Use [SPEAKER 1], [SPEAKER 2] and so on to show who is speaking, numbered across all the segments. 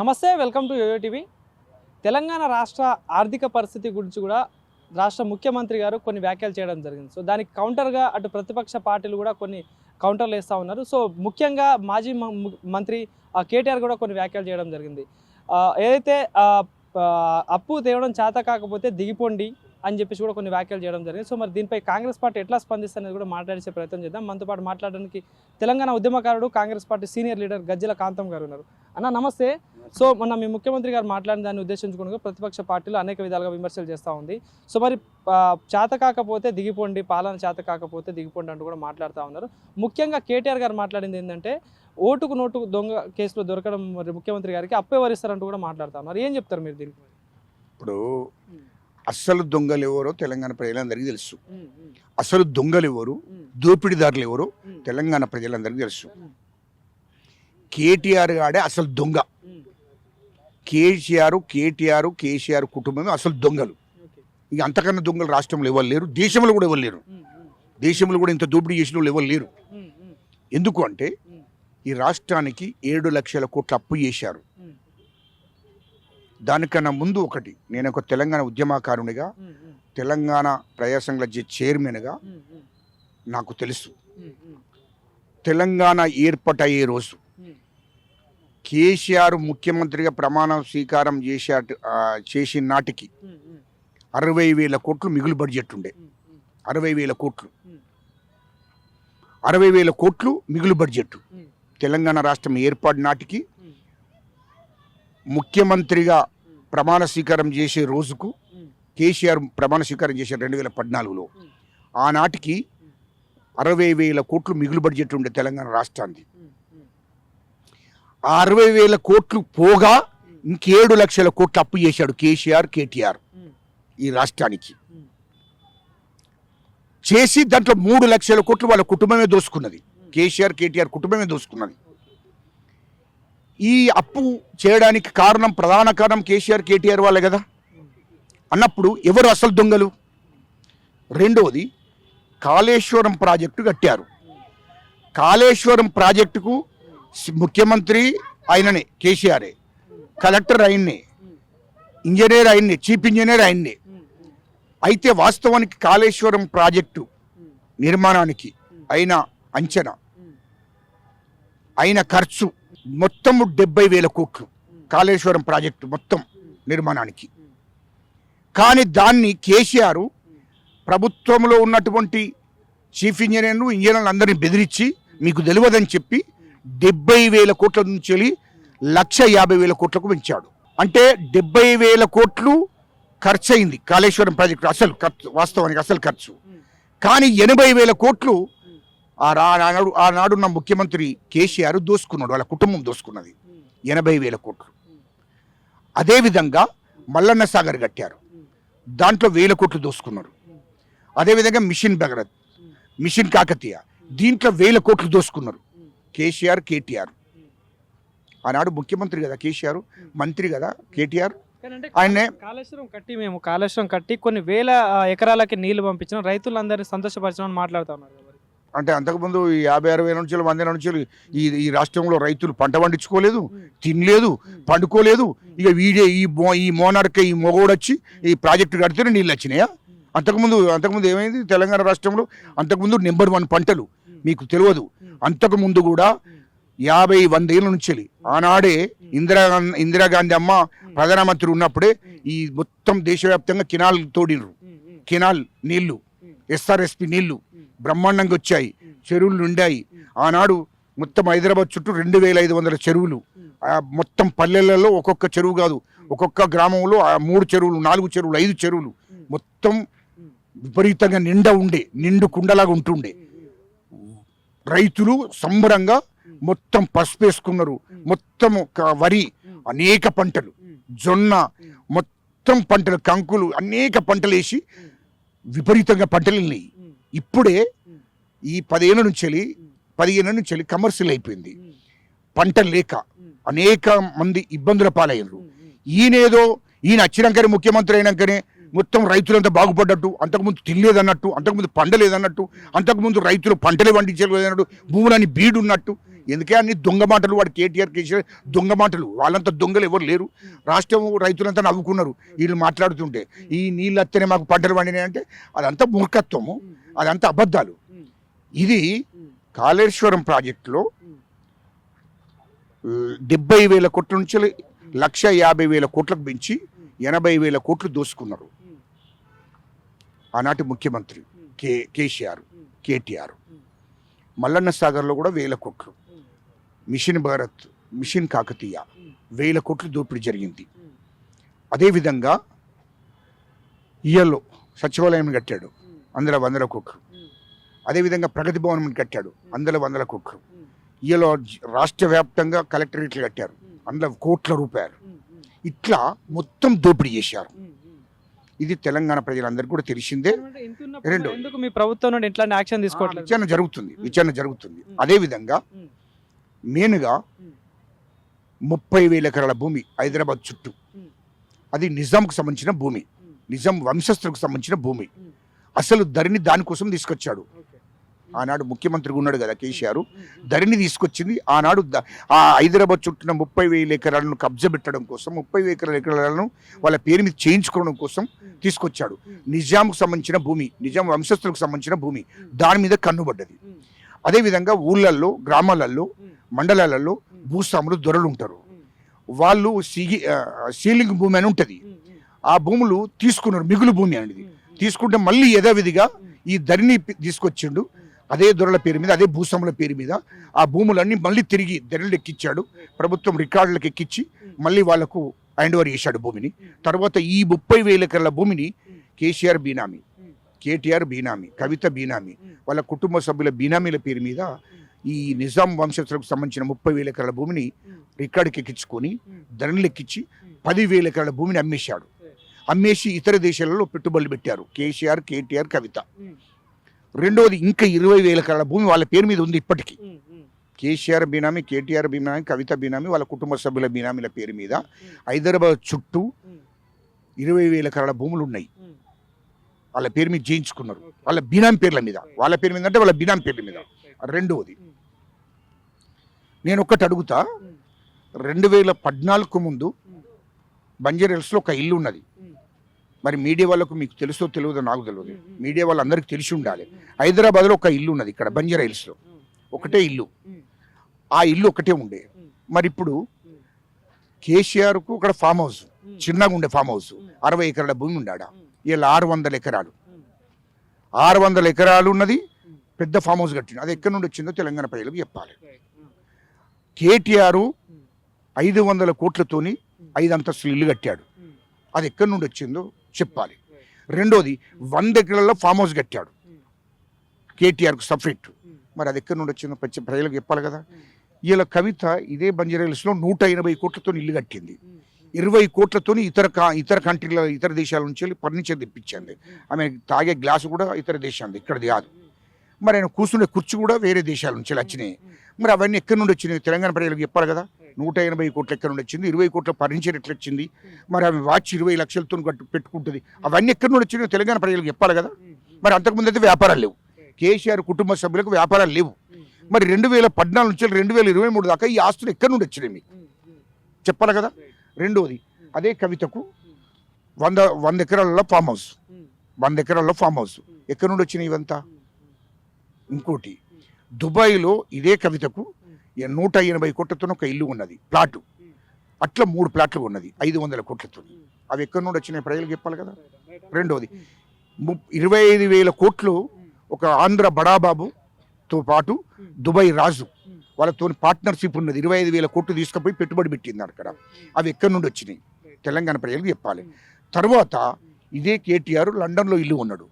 [SPEAKER 1] నమస్తే, welcome to YOYO TV. Telangana రాష్ట్ర ఆర్థిక పరిస్థితి గురించి కూడా రాష్ట్ర ముఖ్యమంత్రి గారు కొన్ని వ్యాఖ్యలు చేయడం జరిగింది. సో దానికి కౌంటర్గా అటు ప్రతిపక్ష పార్టీలు కూడా కొన్ని కౌంటర్లు వేస్తూ ఉన్నారు. సో ముఖ్యంగా మాజీ మంత్రి కేటీఆర్ కూడా కొన్ని వ్యాఖ్యలు చేయడం జరిగింది. ఏదైతే అప్పు తేవడం చేత కాకపోతే దిగిపోండి అని చెప్పేసి కూడా కొన్ని వ్యాఖ్యలు చేయడం జరిగింది. సో మరి దీనిపై కాంగ్రెస్ పార్టీ ఎట్లా స్పందిస్తుంది కూడా మాట్లాడే ప్రయత్నం చేద్దాం. మనతో పాటు మాట్లాడడానికి తెలంగాణ ఉద్యమకారుడు, కాంగ్రెస్ పార్టీ సీనియర్ లీడర్ గజ్జల కాంతం గారు ఉన్నారు. అన్న నమస్తే. సో మొన్న మీ ముఖ్యమంత్రి గారు మాట్లాడిన దాన్ని ఉద్దేశించుకుని ప్రతిపక్ష పార్టీలు అనేక విధాలుగా విమర్శలు చేస్తూ ఉంది. సో మరి చేత కాకపోతే దిగిపోండి, పాలన చేత కాకపోతే దిగిపోండి అంటూ కూడా మాట్లాడుతూ ఉన్నారు. ముఖ్యంగా కేటీఆర్ గారు మాట్లాడింది ఏంటంటే ఓటుకు నోటు దొంగ కేసులో దొరకడం మరి ముఖ్యమంత్రి గారికి అప్పే వరిస్తారంటూ కూడా మాట్లాడుతూ ఉన్నారు. ఏం చెప్తారు మీరు దీనికి?
[SPEAKER 2] ఇప్పుడు అసలు దొంగలు ఎవరో తెలంగాణ ప్రజలందరికీ తెలుసు. అసలు దొంగలు ఎవరు, దోపిడీదారులు ఎవరో తెలంగాణ ప్రజలందరికీ తెలుసు. కేటీఆర్ గాడే అసలు దొంగ. కేసీఆర్ కుటుంబమే అసలు దొంగలు. ఇక అంతకన్నా దొంగలు రాష్ట్రంలో ఎవరు లేరు, దేశంలో కూడా ఎవరు లేరు. దేశంలో కూడా ఇంత దోపిడీ చేసిన వాళ్ళు ఎవరు లేరు. ఎందుకు అంటే ఈ రాష్ట్రానికి 7 లక్షల కోట్ల అప్పు చేశారు. దానికన్నా ముందు ఒకటి, నేను ఒక తెలంగాణ ఉద్యమకారునిగా, తెలంగాణ ప్రజాసంఘ చైర్మన్గా నాకు తెలుసు. తెలంగాణ ఏర్పాటయ్యే రోజు కేసీఆర్ ముఖ్యమంత్రిగా ప్రమాణ స్వీకారం చేసిన నాటికి 60,000 కోట్లు మిగులు బడ్జెట్ ఉండే. 60,000 కోట్లు 60,000 కోట్లు మిగులు బడ్జెట్. తెలంగాణ రాష్ట్రం ఏర్పాటు నాటికి ముఖ్యమంత్రిగా ప్రమాణ స్వీకారం చేసే రోజుకు కేసీఆర్ ప్రమాణ స్వీకారం చేశారు 2014లో. ఆనాటికి 60,000 కోట్లు మిగులు బడ్జెట్ ఉండే తెలంగాణ రాష్ట్రానికి. ఆ 60,000 కోట్లు పోగా ఇంక 7 లక్షల కోట్లు అప్పు చేశాడు కేటీఆర్ ఈ రాష్ట్రానికి. చేసి దాంట్లో 3 లక్షల కోట్లు వాళ్ళ కుటుంబమే దోసుకున్నది. కేటీఆర్ కుటుంబమే దోసుకున్నది. ఈ అప్పు చేయడానికి ప్రధాన కారణం కేటీఆర్ వాళ్ళే కదా అన్నప్పుడు ఎవరు అసలు దొంగలు? రెండోది, కాళేశ్వరం ప్రాజెక్టు కట్టారు. కాళేశ్వరం ప్రాజెక్టుకు ముఖ్యమంత్రి ఆయననే, కేసీఆరే, కలెక్టర్ ఆయన్నే, ఇంజనీర్ ఆయన్నే, చీఫ్ ఇంజనీర్ ఆయన్నే. అయితే వాస్తవానికి కాళేశ్వరం ప్రాజెక్టు నిర్మాణానికి అయిన అంచనా, అయిన ఖర్చు మొత్తం 70,000 కోట్లు కాళేశ్వరం ప్రాజెక్టు మొత్తం నిర్మాణానికి. కానీ దాన్ని కేసీఆర్ ప్రభుత్వంలో ఉన్నటువంటి చీఫ్ ఇంజనీర్లు అందరినీ బెదిరించి మీకు తెలియదని చెప్పి 70,000 కోట్ల నుంచి 1,50,000 కోట్లకు పెంచాడు. అంటే 70,000 కోట్లు ఖర్చు అయింది కాళేశ్వరం ప్రాజెక్టు అసలు ఖర్చు, వాస్తవానికి అసలు ఖర్చు. కానీ 80,000 కోట్లు ఆనాడున్న ముఖ్యమంత్రి కేసీఆర్ దోసుకున్నాడు, వాళ్ళ కుటుంబం దోసుకున్నది 80,000 కోట్లు. అదేవిధంగా మల్లన్న సాగర్ కట్టారు, దాంట్లో 1,000 కోట్లు దోసుకున్నారు. అదేవిధంగా మిషన్ భగరత్, మిషన్ కాకతీయ, దీంట్లో 1,000 కోట్లు దోసుకున్నారు కేటీఆర్. ఆనాడు ముఖ్యమంత్రి కదా కేసీఆర్, మంత్రి కదా కేటీఆర్. ఆయనే
[SPEAKER 1] కాళేశ్వరం కట్టి కొన్ని వేల ఎకరాలకి నీళ్లు పంపించిన రైతులందరినీ సంతోషపరచమని మాట్లాడుతూ ఉన్నారు.
[SPEAKER 2] అంటే అంతకుముందు 50-60 నుంచి 100 నుంచి ఈ రాష్ట్రంలో రైతులు పంట పండించుకోలేదు, తినలేదు, పండుకోలేదు. ఇక ఈ మోనార్కే ఈ మొగోడు వచ్చి ఈ ప్రాజెక్టు కడితేనే నీళ్ళు వచ్చినాయా? అంతకుముందు ఏమైంది తెలంగాణ రాష్ట్రంలో? అంతకుముందు నెంబర్ 1 పంటలు మీకు తెలియదు. అంతకుముందు కూడా 50-100 ఏళ్ళ నుంచి ఆనాడే ఇందిరాగాంధీ అమ్మ ప్రధానమంత్రి ఉన్నప్పుడే ఈ మొత్తం దేశవ్యాప్తంగా కెనాల్ తోడినరు. కెనాల్ నీళ్లు, SRSP నీళ్లు బ్రహ్మాండంగా వచ్చాయి, చెరువులు నిండాయి. ఆనాడు మొత్తం హైదరాబాద్ చుట్టూ 2,500 చెరువులు. మొత్తం పల్లెలలో ఒక్కొక్క చెరువు కాదు, ఒక్కొక్క గ్రామంలో 3 చెరువులు, 4 చెరువులు, 5 చెరువులు మొత్తం విపరీతంగా నిండు కుండలాగా ఉంటుండే. రైతులు సంబరంగా మొత్తం పసుపు వేసుకున్నారు. మొత్తం వరి, అనేక పంటలు, జొన్న, మొత్తం పంటలు, కంకులు, అనేక పంటలు వేసి విపరీతంగా పంటలు వెళ్ళినాయి. ఇప్పుడే ఈ 15 నుంచి కమర్షియల్ అయిపోయింది. పంటలు లేక అనేక మంది ఇబ్బందుల పాలయ్యారు. ఈయన వచ్చినాకనే, ముఖ్యమంత్రి అయినాకనే మొత్తం రైతులంతా బాగుపడ్డట్టు, అంతకుముందు తినలేదన్నట్టు, అంతకుముందు పండలేదన్నట్టు, అంతకుముందు రైతులు పంటలే పండించలేదన్నట్టు, భూములని బీడున్నట్టు ఎందుకే అన్ని దొంగ మాటలు, వాడు కేటీఆర్ కేసీఆర్ దొంగ మాటలు, వాళ్ళంతా దొంగలు ఎవరు లేరు. రాష్ట్రం రైతులంతా నవ్వుకున్నారు వీళ్ళు మాట్లాడుతుంటే. ఈ నీళ్ళు వస్తేనే మాకు పంటలు పండినాయి అంటే అదంతా మూర్ఖత్వము, అదంతా అబద్ధాలు. ఇది కాళేశ్వరం ప్రాజెక్టులో 70,000 కోట్ల నుంచి 1,50,000 కోట్లకు పెంచి 80,000 కోట్లు దోసుకున్నారు ఆనాటి ముఖ్యమంత్రి కేసీఆర్, కేటీఆర్. మల్లన్న సాగర్లో కూడా 1,000 కోట్లు, మిషన్ భారత్, మిషన్ కాకతీయ 1,000 కోట్లు దోపిడీ జరిగింది. అదేవిధంగా ఇయల్లో సచివాలయం కట్టాడు, అందులో 100 కోట్లు. అదేవిధంగా ప్రగతి భవనం కట్టాడు, అందులో 100 కోట్లు. ఇయలో రాష్ట్ర వ్యాప్తంగా కలెక్టరేట్లు కట్టారు, అందులో కోట్ల రూపాయలు. ఇట్లా మొత్తం దోపిడీ చేశారు. ఇది తెలంగాణ ప్రజలందరికీ కూడా తెలిసిందే. రెండు,
[SPEAKER 1] ఎందుకు మీ ప్రభుత్వం నుండి ఇట్లాంటి యాక్షన్ తీసుకోవట్లేదు?
[SPEAKER 2] విచారణ జరుగుతుంది. అదేవిధంగా మెయిన్గా 30,000 ఎకరాల భూమి హైదరాబాద్ చుట్టూ, అది నిజాంకు సంబంధించిన భూమి, నిజాం వంశస్థులకు సంబంధించిన భూమి. అసలు ధరణి దానికోసం తీసుకొచ్చాడు. ఆనాడు ముఖ్యమంత్రిగా ఉన్నాడు కదా కేసీఆర్, ధరణి తీసుకొచ్చింది ఆనాడు. ఆ హైదరాబాద్ చుట్టిన 30,000 ఎకరాలను కబ్జా పెట్టడం కోసం, 30,000 ఎకరాలను వాళ్ళ పేరు మీద చేయించుకోవడం కోసం తీసుకొచ్చాడు. నిజాంకు సంబంధించిన భూమి, నిజాం వంశస్థులకు సంబంధించిన భూమి, దాని మీద కన్నుబడ్డది. అదేవిధంగా ఊళ్ళల్లో, గ్రామాలలో, మండలాలలో భూస్వాములు దొరలు ఉంటారు. వాళ్ళు సీలింగ్ భూమి అని ఉంటుంది, ఆ భూములు తీసుకున్నారు. మిగులు భూమి అనేది తీసుకుంటే మళ్ళీ యథావిధిగా ఈ ధరణి తీసుకొచ్చిండు. అదే దొరల పేరు మీద, అదే భూస్వాముల పేరు మీద ఆ భూములన్నీ మళ్ళీ తిరిగి ధరలు ఎక్కించాడు. ప్రభుత్వం రికార్డులకు ఎక్కించి మళ్ళీ వాళ్లకు హ్యాండ్ ఓవర్ చేశాడు భూమిని. తర్వాత ఈ 30,000 ఎకరాల భూమిని కేసీఆర్ బీనామీ, కేటీఆర్ బీనామీ, కవిత బీనామీ, వాళ్ళ కుటుంబ సభ్యుల బీనామీల పేరు మీద ఈ నిజాం వంశస్థులకు సంబంధించిన 30,000 ఎకరాల భూమిని రికార్డుకి ఎక్కించుకొని ధరలు ఎక్కించి 10,000 ఎకరాల భూమిని అమ్మేశాడు. అమ్మేసి ఇతర దేశాలలో పెట్టుబడులు పెట్టారు కేసీఆర్, కేటీఆర్, కవిత. రెండోది ఇంకా 20,000 ఎకరాల భూమి వాళ్ళ పేరు మీద ఉంది ఇప్పటికీ. కేసీఆర్ బీనామీ, కేటీఆర్ బీనామీ, కవిత బీనామీ, వాళ్ళ కుటుంబ సభ్యుల బీనామీల పేరు మీద హైదరాబాద్ చుట్టూ 20,000 ఎకరాల భూములు ఉన్నాయి. వాళ్ళ పేరు మీద చేయించుకున్నారు, వాళ్ళ బీనామీ పేర్ల మీద. వాళ్ళ పేరు మీద అంటే వాళ్ళ బీనామీ పేర్ల మీద. రెండవది నేను ఒక్కటి అడుగుతా, 2014 ముందు బంజారాహిల్స్లో ఒక ఇల్లు ఉన్నది. మరి మీడియా వాళ్ళకు మీకు తెలుసో తెలియదో నాకు తెలియదు, మీడియా వాళ్ళందరికీ తెలిసి ఉండాలి. హైదరాబాద్లో ఒక ఇల్లు ఉన్నది, ఇక్కడ బంజారాహిల్స్లో ఒకటే ఇల్లు, ఆ ఇల్లు ఒకటే ఉండే. మరి ఇప్పుడు కేసీఆర్కు ఇక్కడ ఫామ్ హౌస్, చిన్నగా ఉండే ఫామ్ హౌస్, 60 ఎకరాల భూమి ఉండాడ. ఇలా 600 ఎకరాలు, 600 ఎకరాలు ఉన్నది, పెద్ద ఫామ్ హౌస్ కట్టింది. అది ఎక్కడి నుండి వచ్చిందో తెలంగాణ ప్రజలకు చెప్పాలి. కేటీఆర్ 500 కోట్లతోని 5 అంతస్తులు ఇల్లు కట్టాడు, అది ఎక్కడి నుండి వచ్చిందో చెప్పాలి. రెండోది 100 ఎకరాల్లో ఫామ్ హౌస్ కట్టాడు కేటీఆర్కు సపరేట్, మరి అది ఎక్కడి నుండి వచ్చిందో ప్రజలకు చెప్పాలి కదా. ఇలా కవిత ఇదే బంజారాహిల్స్లో 180 కోట్లతో ఇల్లు కట్టింది. 20 కోట్లతో ఇతర కంట్రీల, ఇతర దేశాల నుంచి ఫర్నిచర్ తెప్పించింది. ఆమె తాగే గ్లాసు కూడా ఇతర దేశాలు, ఇక్కడది కాదు. మరి ఆయన కూర్చునే కుర్చీ కూడా వేరే దేశాల నుంచి వచ్చినాయి. మరి అవన్నీ ఎక్కడి నుండి వచ్చినాయి తెలంగాణ ప్రజలకు చెప్పాలి కదా. 180 కోట్లు ఎక్కడి నుండి వచ్చింది, 20 కోట్ల ఫర్నిచర్ ఎట్లా వచ్చింది, మరి ఆమె వాచ్ 20 లక్షలతో పెట్టుకుంటుంది, అవన్నీ ఎక్కడి నుండి వచ్చినాయో తెలంగాణ ప్రజలకు చెప్పాలి కదా. మరి అంతకుముందు అయితే వ్యాపారాలు లేవు, కేసీఆర్ కుటుంబ సభ్యులకు వ్యాపారాలు లేవు. మరి 2014 నుంచి 2023 దాకా ఈ ఆస్తులు ఎక్కడి నుండి వచ్చినాయి మీకు చెప్పాలి కదా. రెండోది అదే కవితకు 100 ఎకరాలలో ఫామ్ హౌస్, 100 ఎకరాల్లో ఫామ్ హౌస్ ఎక్కడి నుండి వచ్చినాయి ఇవంతా. ఇంకోటి దుబాయ్లో ఇదే కవితకు 180 కోట్లతో ఒక ఇల్లు ఉన్నది, ప్లాటు. అట్లా 3 ప్లాట్లు ఉన్నది 500 కోట్లతో. అవి ఎక్కడి నుండి వచ్చినాయి ప్రజలకు చెప్పాలి కదా. రెండోది 25,000 కోట్లు ఒక ఆంధ్ర బడాబాబుతో పాటు దుబాయ్ రాజు వాళ్ళతో పార్ట్నర్షిప్ ఉన్నది. 25,000 కోట్లు తీసుకుపోయి పెట్టుబడి పెట్టింది అక్కడ. అవి ఎక్కడి నుండి వచ్చినాయి తెలంగాణ ప్రజలకు చెప్పాలి. తర్వాత ఇదే కేటీఆర్ లండన్లో ఇల్లు ఉన్నాడు,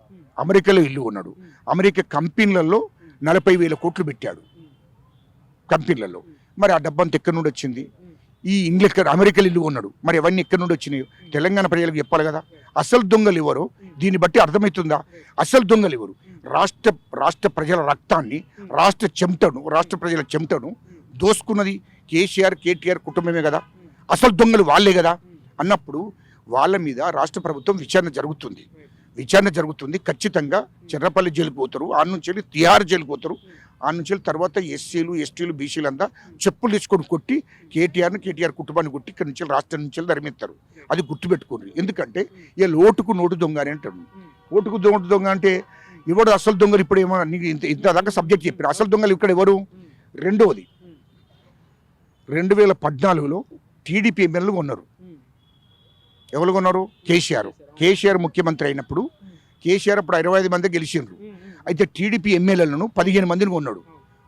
[SPEAKER 2] అమెరికాలో ఇల్లు ఉన్నాడు. అమెరికా కంపెనీలలో 40,000 కోట్లు పెట్టాడు కంపెనీలలో. మరి ఆ డబ్బంతా ఎక్కడి నుండి వచ్చింది? ఈ ఇంగ్లీష్ అమెరికాలో ఇల్లు ఉన్నాడు. మరి అవన్నీ ఎక్కడి నుండి వచ్చినాయి తెలంగాణ ప్రజలకు చెప్పాలి కదా. అసలు దొంగలు ఎవరు దీన్ని బట్టి అర్థమవుతుందా? అసలు దొంగలు ఎవరు? రాష్ట్ర ప్రజల రక్తాన్ని, రాష్ట్ర ప్రజల చెమటను దోసుకున్నది కేసీఆర్, కేటీఆర్ కుటుంబమే కదా. అసలు దొంగలు వాళ్ళే కదా. అన్నప్పుడు వాళ్ళ మీద రాష్ట్ర ప్రభుత్వం విచారణ జరుగుతుంది. విచారణ జరుగుతుంది. ఖచ్చితంగా చెర్రపల్లి జైలుకు పోతారు, ఆ నుంచి వెళ్ళి తిహార్ జైలుకు పోతారు, ఆ నుంచి వెళ్ళి తర్వాత ఎస్సీలు ఎస్టీలు బీసీలు అంతా చెప్పులు తీసుకొని కొట్టి కేటీఆర్ కుటుంబాన్ని కొట్టి ఇక్కడ నుంచి రాష్ట్రం నుంచి ధర్మిస్తారు. అది గుర్తుపెట్టుకోండి. ఎందుకంటే వీళ్ళు ఓటుకు నోటు దొంగ అని అంటారు. ఓటుకు నోటు దొంగ అంటే ఎవడు అసలు దొంగలు? ఇప్పుడు ఏమో నీకు ఇంత దాకా సబ్జెక్ట్ చెప్పారు. అసలు దొంగలు ఇక్కడ ఎవరు? రెండవది 2014లో టీడీపీ ఎమ్మెల్యేలు కొన్నారు. ఎవరు కొన్నారు? కేసీఆర్ ముఖ్యమంత్రి అయినప్పుడు కేసీఆర్ అప్పుడు 25 మంది గెలిచిండ్రు. అయితే టీడీపీ ఎమ్మెల్యేలను 15 మందిని కొన్నాడు.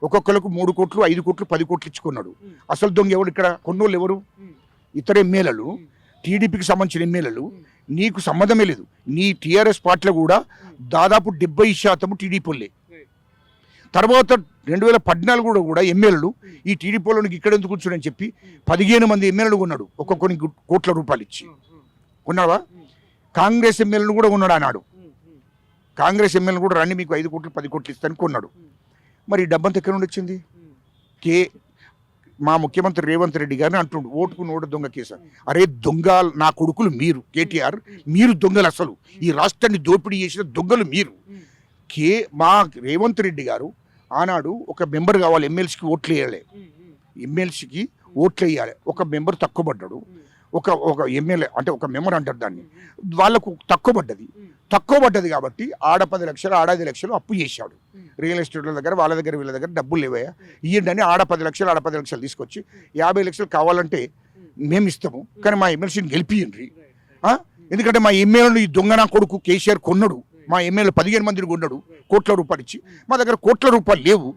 [SPEAKER 2] ఒక్కొక్కరికి 3 కోట్లు 5 కోట్లు 10 కోట్లు ఇచ్చుకున్నాడు. అసలు దొంగ ఎవరు? ఇక్కడ కొన్నోళ్ళు ఎవరు? ఇతర ఎమ్మెల్యేలు, టీడీపీకి సంబంధించిన ఎమ్మెల్యేలు. నీకు సంబంధమే లేదు. నీ టీఆర్ఎస్ పార్టీలో కూడా దాదాపు 70% టీడీపీ వాళ్ళే. తర్వాత 2014 కూడా ఎమ్మెల్యేలు ఈ టీడీపీ వాళ్ళకి ఇక్కడ ఎందుకు కూర్చోడని చెప్పి 15 మంది ఎమ్మెల్యేలు కొన్నాడు. ఒక్కొక్కరికి కోట్ల రూపాయలు ఇచ్చి కొన్నావా? కాంగ్రెస్ ఎమ్మెల్యేలు కూడా కొన్నాడు అన్నాడు. కాంగ్రెస్ ఎమ్మెల్యేలు కూడా రండి మీకు 5 కోట్లు 10 కోట్లు ఇస్తాను కొన్నాడు. మరి ఈ డబ్బంతా ఎక్కడ నుండి వచ్చింది? మా ముఖ్యమంత్రి రేవంత్ రెడ్డి గారిని అంటుండు ఓటుకు నోటు దొంగ కేసు. అరే దొంగ నా కొడుకులు మీరు, కేటీఆర్ మీరు దొంగలు. అసలు ఈ రాష్ట్రాన్ని దోపిడీ చేసిన దొంగలు మీరు. మా రేవంత్ రెడ్డి గారు ఆనాడు ఒక మెంబర్ కావాలి, ఎమ్మెల్సీకి ఓట్లు వేయాలి, ఎమ్మెల్సీకి ఓట్లు వేయాలి. ఒక మెంబర్ తక్కువ పడ్డాడు. ఒక ఎమ్మెల్యే అంటే ఒక మెంబర్ అంటారు దాన్ని, వాళ్ళకు తక్కువ పడ్డది కాబట్టి ఆడ 10 లక్షలు ఆడ 5 లక్షలు అప్పు చేశాడు. రియల్ ఎస్టేట్ల దగ్గర వీళ్ళ దగ్గర డబ్బులు లేవయా ఇయ్యండి, ఆడ 10 లక్షలు తీసుకొచ్చి 50 లక్షలు కావాలంటే మేము ఇస్తాము, కానీ మా ఎమ్మెల్సీని గెలిపియండి. ఎందుకంటే మా ఎమ్మెల్యేలు ఈ దొంగ నా కొడుకు కేసీఆర్ కొన్నాడు. మా ఎమ్మెల్యే 15 మందిని కొన్నాడు కోట్ల రూపాయలు ఇచ్చి. మా దగ్గర కోట్ల రూపాయలు లేవు.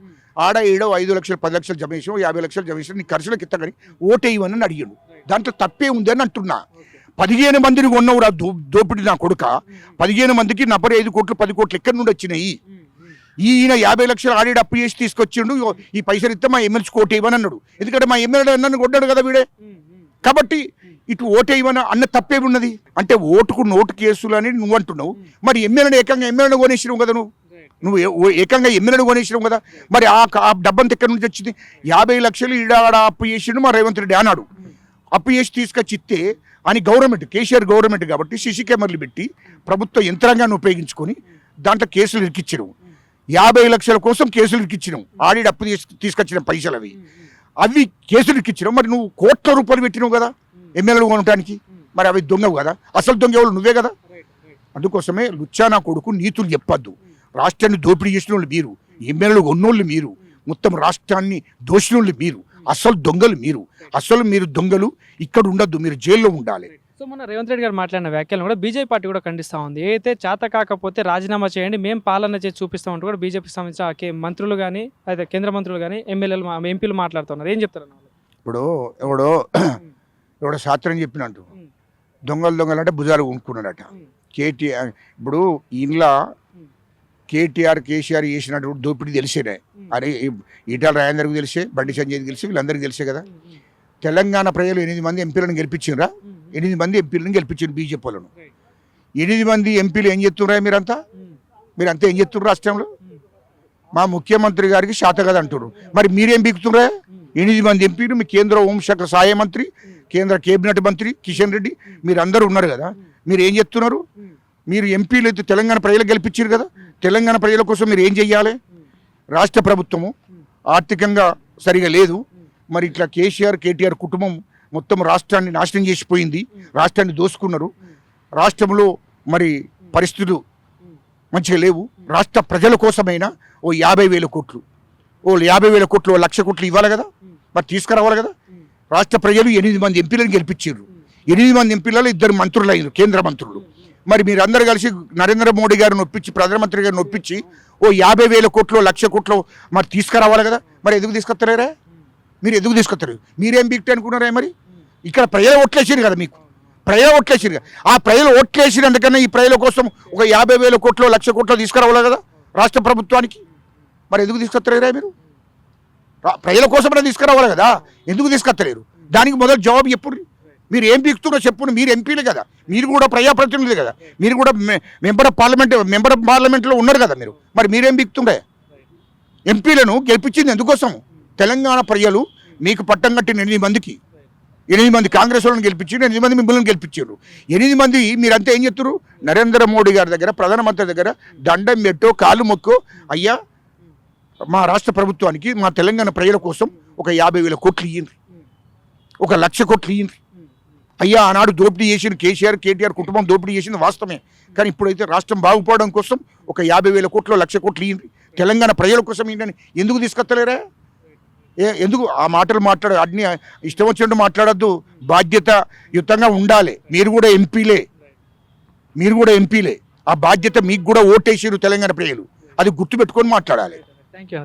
[SPEAKER 2] ఆడ 5 లక్షలు 10 లక్షలు జమ చేసాం, 50 లక్షలు జమ చేసాం, నీ ఖర్చులకు ఇస్తా కానీ ఓటేయమని అడిగాడు. దాంట్లో తప్పే ఉంది అని అంటున్నా. 15 మందిని కొన్నవురా దోపిడి నా కొడుక. 15 మందికి 45 కోట్లు 10 కోట్లు ఎక్కడి నుండి వచ్చినాయి? ఈయన 50 లక్షలు ఆడి అప్పు చేసి తీసుకొచ్చిండు. ఈ పైసలు ఇస్తే మా ఎమ్మెల్సీ ఓటేయమని అన్నాడు. ఎందుకంటే మా ఎమ్మెల్యే నన్ను కొట్టాడు కదా వీడే. కాబట్టి ఇటు ఓటేయమని అన్న తప్పే ఉన్నది. అంటే ఓటుకు నోటు కేసులు అని నువ్వు అంటున్నావు. మరి ఎమ్మెల్యేను కొనేసినావు కదా నువ్వు ఏకంగా ఎమ్మెల్యేను కొనేసినావు కదా. మరి ఆ డబ్బంత ఎక్కడి నుంచి వచ్చింది? 50 లక్షలు ఈడాడ అప్పు చేసిండు మా రేవంత్ రెడ్డి అన్నాడు. అప్పు చేసి తీసుకొచ్చి ఇస్తే అని కేసీఆర్ గవర్నమెంట్ కాబట్టి సీసీ కెమెరాలు పెట్టి ప్రభుత్వ యంత్రాంగాన్ని ఉపయోగించుకొని దాంట్లో కేసులు ఇరికిచ్చినావు. 50 లక్షల కోసం కేసులు ఇరికిచ్చినావు. ఆడి అప్పు తీసుకొచ్చిన పైసలు అవి కేసులు ఇరికిచ్చినావు. మరి నువ్వు కోట్ల రూపాయలు పెట్టినావు కదా ఎమ్మెల్యేలు కొనడానికి. మరి అవి దొంగవు కదా. అసలు దొంగ ఎవరు? నువ్వే కదా. అందుకోసమే లుచ్చానా కొడుకు నీతులు చెప్పద్దు. రాష్ట్రాన్ని దోపిడీ చేసిన వాళ్ళు మీరు, ఎమ్మెల్యేలు కొన్నోళ్ళు మీరు, మొత్తం రాష్ట్రాన్ని దోషినోళ్ళు మీరు, అసలు దొంగలు మీరు. అసలు మీరు దొంగలు. ఇక్కడ ఉండద్దు, మీరు జైల్లో ఉండాలి.
[SPEAKER 1] సో మొన్న రేవంత్ రెడ్డి గారు మాట్లాడిన వ్యాఖ్యలను కూడా బీజేపీ పార్టీ కూడా ఖండిస్తూ ఉంది. అయితే చేత కాకపోతే రాజీనామా చేయండి, మేము పాలన చేసి చూపిస్తామంటూ కూడా బీజేపీకి సంబంధించిన మంత్రులు కానీ అయితే కేంద్ర మంత్రులు కానీ ఎంపీలు మాట్లాడుతున్నారు. ఏం చెప్తారు?
[SPEAKER 2] ఇప్పుడు ఎవడో శాస్త్రం చెప్పినట్టు దొంగలు అంటే భుజాలు కొనుక్కున్నాడట కేటీఆర్. ఇప్పుడు ఇంట్లో కేటీఆర్ కేసీఆర్ చేసినటువంటి దోపిడీ తెలిసేనే. అరే ఈటల రాజేందర్కి తెలిసే, బండి సంజయ్కి తెలిసి, వీళ్ళందరికీ తెలిసే కదా. తెలంగాణ ప్రజలు 8 మంది ఎంపీలను గెలిపించిండ్రా? 8 మంది ఎంపీలను గెలిపించిండ్రు బీజేపీ వాళ్ళను. 8 మంది ఎంపీలు ఏం చేస్తున్నారు? మీరంతా ఏం చేస్తున్నారు రాష్ట్రంలో? మా ముఖ్యమంత్రి గారికి శాత కదా అంటున్నారు. మరి మీరేం బీకుతున్నారా? 8 మంది ఎంపీలు, మీ కేంద్ర హోంశాఖ సహాయ మంత్రి, కేంద్ర కేబినెట్ మంత్రి కిషన్ రెడ్డి, మీరు అందరూ ఉన్నారు కదా. మీరు ఏం చేస్తున్నారు? మీరు ఎంపీలు అయితే తెలంగాణ ప్రజలకు గెలిపించారు కదా. తెలంగాణ ప్రజల కోసం మీరు ఏం చెయ్యాలి? రాష్ట్ర ప్రభుత్వము ఆర్థికంగా సరిగా లేదు. మరి ఇట్లా కేటీఆర్ కుటుంబం మొత్తం రాష్ట్రాన్ని నాశనం చేసిపోయింది. రాష్ట్రాన్ని దోసుకున్నారు. రాష్ట్రంలో మరి పరిస్థితులు మంచిగా లేవు. రాష్ట్ర ప్రజల కోసమైనా ఓ 50,000 కోట్లు, ఓ 50,000 కోట్లు, ఓ 1,00,000 కోట్లు ఇవ్వాలి కదా. మరి తీసుకురావాలి కదా. రాష్ట్ర ప్రజలు 8 మంది ఎంపీలను గెలిపించారు. 8 మంది ఎంపీలలో 2 మంత్రులు అయినారు, కేంద్ర మంత్రులు. మరి మీరందరూ కలిసి నరేంద్ర మోడీ గారిని ఒప్పించి, ప్రధానమంత్రి గారిని ఒప్పించి ఓ 50,000 కోట్లు 1,00,000 కోట్లు మరి తీసుకురావాలి కదా. మరి ఎందుకు తీసుకొస్తారా? మీరు ఎందుకు తీసుకొస్తారు? మీరేం బీక్టే అనుకున్నారా? మరి ఇక్కడ ప్రజలు ఓట్లేసారు కదా, మీకు ప్రజలు ఓట్లేసారు కదా. ఆ ప్రజలు ఓట్లేసినందుకన్నా ఈ ప్రజల కోసం ఒక 50,000 కోట్లు 1,00,000 కోట్లు తీసుకురావాలి కదా రాష్ట్ర ప్రభుత్వానికి. మరి ఎందుకు తీసుకొస్తారా? మీరు ప్రజల కోసమైనా తీసుకురావాలి కదా, ఎందుకు తీసుకొస్తలేరు? దానికి మొదలు జవాబు చెప్పుర్రి. మీరు ఏం పీకుతున్నారో చెప్పును. మీరు ఎంపీలు కదా, మీరు కూడా ప్రజాప్రతినిధులు కదా, మీరు కూడా మెంబర్ ఆఫ్ పార్లమెంట్లో ఉన్నారు కదా మీరు. మరి మీరేం పీకుతుండే? ఎంపీలను గెలిపించింది ఎందుకోసం? తెలంగాణ ప్రజలు మీకు పట్టం కట్టిన 8 మందికి 8 మంది కాంగ్రెస్ వాళ్ళని గెలిపించారు, 8 మంది మిమ్మల్ని గెలిపించారు. 8 మంది మీరంతా ఏం చెప్తారు? నరేంద్ర మోడీ గారి దగ్గర, ప్రధానమంత్రి దగ్గర దండం పెట్టో కాలు మొక్కో, అయ్యా మా రాష్ట్ర ప్రభుత్వానికి మా తెలంగాణ ప్రజల కోసం ఒక 50,000 కోట్లు ఇయ్యండి, 1,00,000 కోట్లు ఇయ్యండి. అయ్యా ఆనాడు దోపిడీ చేసిన కేసీఆర్ కేటీఆర్ కుటుంబం దోపిడీ చేసింది వాస్తవమే, కానీ ఇప్పుడైతే రాష్ట్రం బాగుపడడం కోసం ఒక 50,000 కోట్లు 1,00,000 కోట్లు ఇయ్యండి, తెలంగాణ ప్రజల కోసం ఏంటని ఎందుకు తీసుకొస్తలేరా? ఎందుకు ఆ మాటలు మాట్లాడ అన్ని ఇష్టం వచ్చినట్టు మాట్లాడద్దు, బాధ్యతయుతంగా ఉండాలి. మీరు కూడా ఎంపీలే, ఆ బాధ్యత మీకు కూడా ఓటేసారు తెలంగాణ ప్రజలు, అది గుర్తుపెట్టుకొని మాట్లాడాలి.
[SPEAKER 1] Thank you.